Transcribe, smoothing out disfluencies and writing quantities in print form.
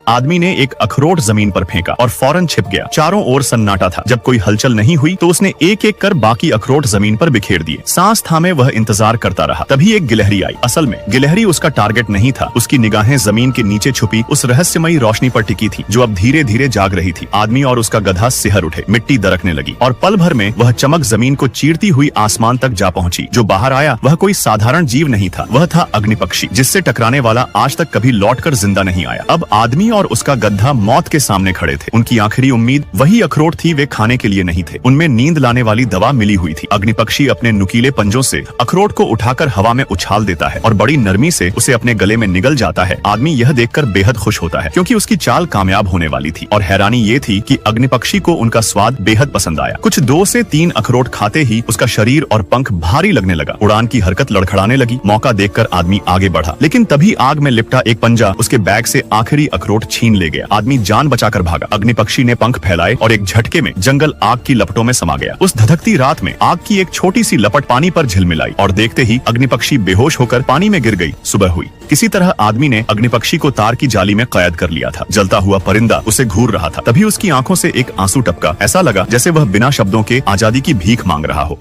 आदमी ने एक अखरोट जमीन पर फेंका और फौरन छिप गया। चारों ओर सन्नाटा था। जब कोई हलचल नहीं हुई तो उसने एक एक कर बाकी अखरोट जमीन पर बिखेर दिए। सांस थामे वह इंतजार करता रहा। तभी एक गिलहरी आई। असल में गिलहरी उसका टारगेट नहीं था। उसकी निगाहें जमीन के नीचे छुपी उस रहस्यमयी रोशनी पर टिकी थी जो अब धीरे धीरे जाग रही थी। आदमी और उसका गधा सिहर उठे। मिट्टी दरकने लगी और पल भर में वह चमक जमीन को चीरती हुई आसमान तक जा पहुंची। जो बाहर आया वह कोई साधारण जीव नहीं था, वह था अग्निपक्षी, जिससे टकराने वाला आज तक कभी लौटकर जिंदा नहीं आया। अब आदमी और उसका गधा मौत के सामने खड़े थे। उनकी आखिरी उम्मीद वही अखरोट थी, वे खाने के लिए नहीं थे। उनमें नींद लाने वाली दवा मिली हुई थी। अग्निपक्षी अपने नुकीले पंजों से अखरोट को उठाकर हवा में उछाल देता है और बड़ी नरमी से उसे अपने गले में निगल जाता है। आदमी यह देखकर बेहद खुश होता है क्योंकि उसकी चाल कामयाब होने वाली थी। और हैरानी ये थी कि अग्निपक्षी को उनका स्वाद बेहद पसंद आया। कुछ 2 से 3 अखरोट खाते ही उसका शरीर और पंख भारी लगने लगा। उड़ान की हरकत लड़खड़ाने लगी। मौका देखकर आदमी आगे बढ़ा, लेकिन तभी आग में लिपटा एक पंजा उसके बैग से आखिरी अखरोट छीन ले गया। आदमी जान बचाकर भागा। अग्निपक्षी ने पंख फैलाए और एक झटके में जंगल आग की लपटों में समा गया। उस धधकती रात में आग की एक छोटी सी लपट पानी पर झिलमिलाई और देखते ही अग्निपक्षी बेहोश होकर पानी में गिर गई। सुबह हुई। किसी तरह आदमी ने अग्निपक्षी को तार की जाली में कैद कर लिया था। जलता हुआ परिंदा उसे घूर रहा था। तभी उसकी आंखों से एक आंसू टपका। ऐसा लगा जैसे वह बिना शब्दों के आजादी की भीख मांग रहा हो।